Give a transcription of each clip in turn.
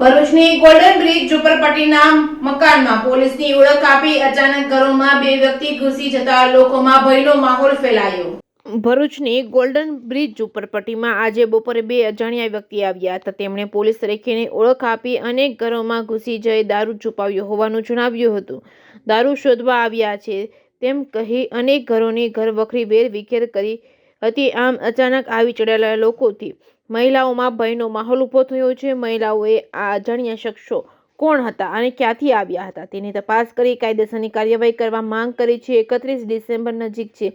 ભરૂચની golden bridge ઝુંપડપટ્ટીના મકાનમાં પોલીસની ઓળખ આપી અચાનક ઘરોમાં બે વ્યક્તિ ઘૂસી જતા લોકોમાં ભયનો માહોલ ફેલાયો। ભરૂચની ગોલ્ડન બ્રિજ ઝુંપડપટ્ટીમાં આજે બપોરે બે અજાણ્યા વ્યક્તિ આવ્યા હતા। તેમણે પોલીસ તરીકેની ઓળખ આપી અનેક ઘરોમાં ઘૂસી જઈ દારૂ છુપાવ્યો હોવાનું જણાવ્યું હતું। દારૂ શોધવા આવ્યા છે તેમ કહી અનેક ઘરોની ઘરવખરી વેરવિખેર કરી હતી। આમ અચાનક આવી ચડેલા લોકોથી મહિલાઓમાં ભયનો માહોલ ઊભો થયો છે। મહિલાઓએ આ અજાણ્યા શખ્સો કોણ હતા અને ક્યાંથી આવ્યા હતા તેની તપાસ કરી કાયદેસરની કાર્યવાહી કરવા માંગ કરી છે। 31 ડિસેમ્બર નજીક છે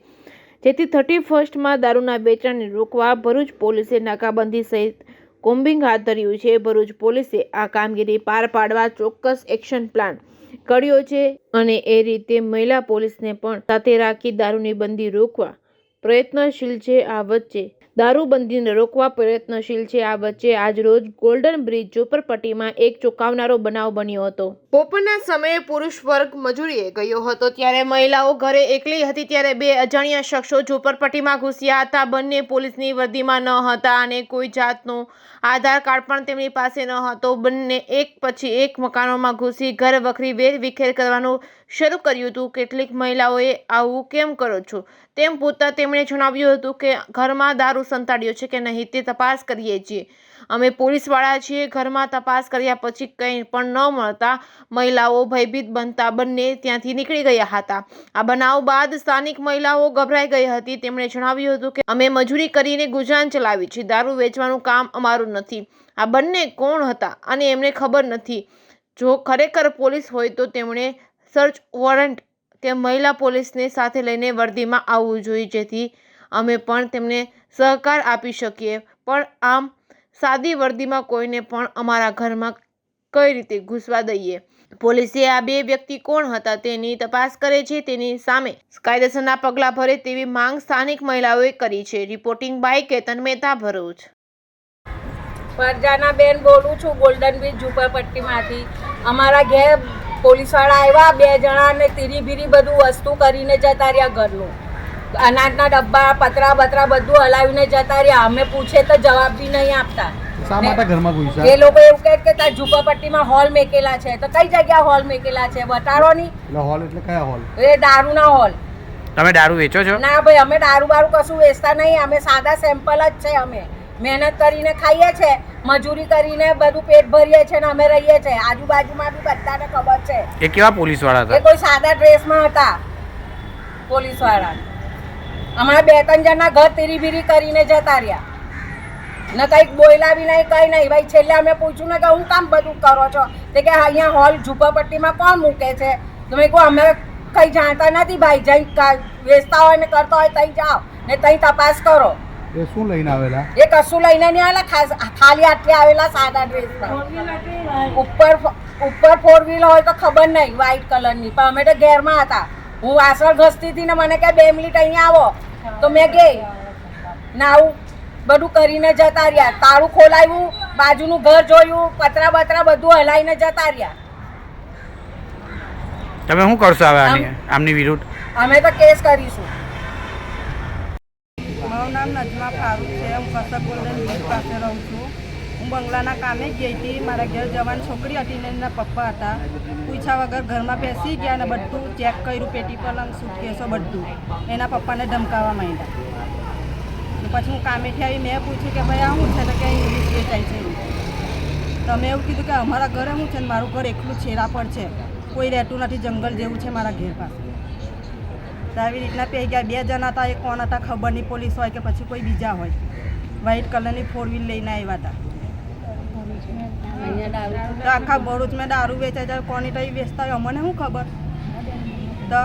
જેથી 31st દારૂના વેચાણને રોકવા ભરૂચ પોલીસે નાકાબંધી સહિત કોમ્બિંગ હાથ ધર્યું છે। ભરૂચ પોલીસે આ કામગીરી પાર પાડવા ચોક્કસ એક્શન પ્લાન ઘડ્યો છે અને એ રીતે મહિલા પોલીસને પણ સાથે રાખી દારૂની બંધી રોકવા પ્રયત્નશીલ છે। આ વચ્ચે દારૂબંધીને રોકવા પ્રયત્નશીલ છે। આ વચ્ચે આજરોજ ગોલ્ડન બ્રિજ ઝુંપડપટ્ટીમાં એક ચોંકાવનારો બનાવ બન્યો હતો। બપોરના સમયે પુરુષ વર્ગ મજૂરીએ ગયો હતો ત્યારે મહિલાઓ ઘરે એકલી હતી ત્યારે બે અજાણ્યા શખ્સો ઝુંપડપટ્ટીમાં ઘૂસ્યા હતા। બંને પોલીસની વર્દીમાં ન હતા અને કોઈ જાતનો આધાર કાર્ડ પણ તેમની પાસે ન હતો। બંને એક પછી એક મકાનોમાં ઘૂસી ઘર વખરી વેરવિખેર કરવાનું શરૂ કર્યું હતું। કેટલીક મહિલાઓએ આવું કેમ કરો છો તેમ પૂછતા તેમણે જણાવ્યું હતું કે ઘરમાં દારૂ સંતાડ્યો છે કે નહીં તે તપાસ કરીએ છીએ। અમે પોલીસવાળા છીએ। ઘરમાં તપાસ કર્યા પછી કંઈ પણ ન મળતા મહિલાઓ ભયભીત બનતા બંને ત્યાંથી નીકળી ગયા હતા। આ બનાવ બાદ સ્થાનિક મહિલાઓ ગભરાઈ ગઈ હતી। તેમણે જણાવ્યું હતું કે અમે મજૂરી કરીને ગુજરાન ચલાવીએ છીએ, દારૂ વેચવાનું કામ અમારું નથી। આ બંને કોણ હતા અને એમને ખબર નથી। જો ખરેખર પોલીસ હોય તો તેમણે સર્ચ વોરંટ કે મહિલા પોલીસને સાથે લઈને વર્દીમાં આવવું જોઈએ જેથી અમે પણ તેમને સહકાર આપી શકીએ। પણ આમ સાદી વર્દીમાં કોઈને પણ અમારા ઘરમાં કઈ રીતે ઘૂસવા દઈએ। પોલીસે આ બે વ્યક્તિ કોણ હતા તેની તપાસ કરે છે, તેની સામે કાયદેસરના પગલાં ભરે તેવી માંગ સ્થાનિક મહિલાઓએ કરી છે। Reporting by Ketan Mehta, Bharuch. ફરજાના બેન બોલું છું, ગોલ્ડન બ્રિજ ઝુંપડપટ્ટીમાંથી। અમારા ઘેર પોલીસવાળા આવ્યા, બે જણાને તીરી બીરી બધું વસ્તુ કરીને જતા રહ્યા। ઘરનું અનાજના ડબ્બા પતરા બતરા બધું હલાવીને જતા રહ્યા। અમે પૂછે તો જવાબ બી નહીં આપતા। શા માટે ઘરમાં ઘૂસ્યા? એ લોકો એવું કહે કે ત્યાં ઝુંપડપટ્ટીમાં હોલ મેકેલા છે તો કઈ જગ્યા હોલ મેકેલા છે બતાડો નહીં। એટલે હોલ એટલે કયા હોલ? એ દારૂના હોલ। તમે દારૂ વેચો છો? ના ભાઈ, અમે દારૂ બારૂ કશું વેચતા નહીં। અમે સાદા સેમ્પલ જ છે। અમે મહેનત કરીને ખાઈએ છીએ, મજૂરી કરીને બધું પેટ ભરીએ છીએ ને અમે રહીએ છીએ। આજુબાજુમાં બી બધાને ખબર છે। એ કેવા પોલીસ વાળા એ હતા? કોઈ સાદા ડ્રેસમાં હતા પોલીસવાળા। હમણાં બે ત્રણ જણના ઘર તીરી બીરી કરીને જતા રહ્યા ને કંઈક બોયલા બી નહીં, કંઈ નહીં। ભાઈ છેલ્લે અમે પૂછ્યું ને કે હું કામ બધું કરો છો તે કે અહીંયા હોલ ઝુંપડપટ્ટીમાં કોણ મૂકે છે? તમે કહો અમે કંઈ જાણતા નથી ભાઈ, જઈ વેચતા હોય ને કરતા હોય ત્યાં જાઓ ને ત્યાં તપાસ કરો। એ શું લઈને આવેલા? એ કશું લઈને નહીં આવેલા, ખાલી હાથે આવેલા સાદા ડ્રેસમાં। ઉપર 4 વ્હીલ હોય તો ખબર નહીં, વ્હાઈટ કલરની, પણ અમે તો ઘેરમાં હતા। હું વાસણ ઘસતી હતી ને મને કે 2 મિનિટ અહીંયા આવો તો મેં ગઈ ને આવું બધું કરીને જતા રહ્યા। તાળું ખોલાવ્યું, બાજુનું ઘર જોયું, પતરા બતરા બધું હલાવીને જતા રહ્યા। તમે શું કરશો હવે આમની વિરુદ્ધ? અમે તો કેસ કરીશું। મારું નામ નજમા ફારૂક છે। હું કસક ગોલ્ડન બ્રિજ પાસે રહું છું। હું બંગલાના કામે ગઈ હતી। મારા ઘેર જવાન છોકરી હતી ને એના પપ્પા હતા। પૂછ્યા વગર ઘરમાં બેસી ગયા ને બધું ચેક કર્યું, પેટી પલંગ સૂટકેસો બધું। એના પપ્પાને ધમકાવવા માંડ્યા। પછી હું કામેથી આવી, મેં પૂછ્યું કે ભાઈ આ શું છે તો કે ઇંગ્લિશ વેચાય છે। તો મેં એવું કીધું કે અમારા ઘરે શું છે ને મારું ઘર એકલું છેરા પર છે, કોઈ રહેતું નથી, જંગલ જેવું છે મારા ઘેર પાસે। તો આવી રીતના પી ગયા। બે જણા હતા, એ કોણ હતા ખબર નહીં, પોલીસ હોય કે પછી કોઈ બીજા હોય। વ્હાઈટ કલરની 4 વ્હીલ લઈને આવ્યા હતા। તો આખા ભરૂચમાં દારૂ વેચાય છે, કોની તો વેચતા હોય અમને શું ખબર? તો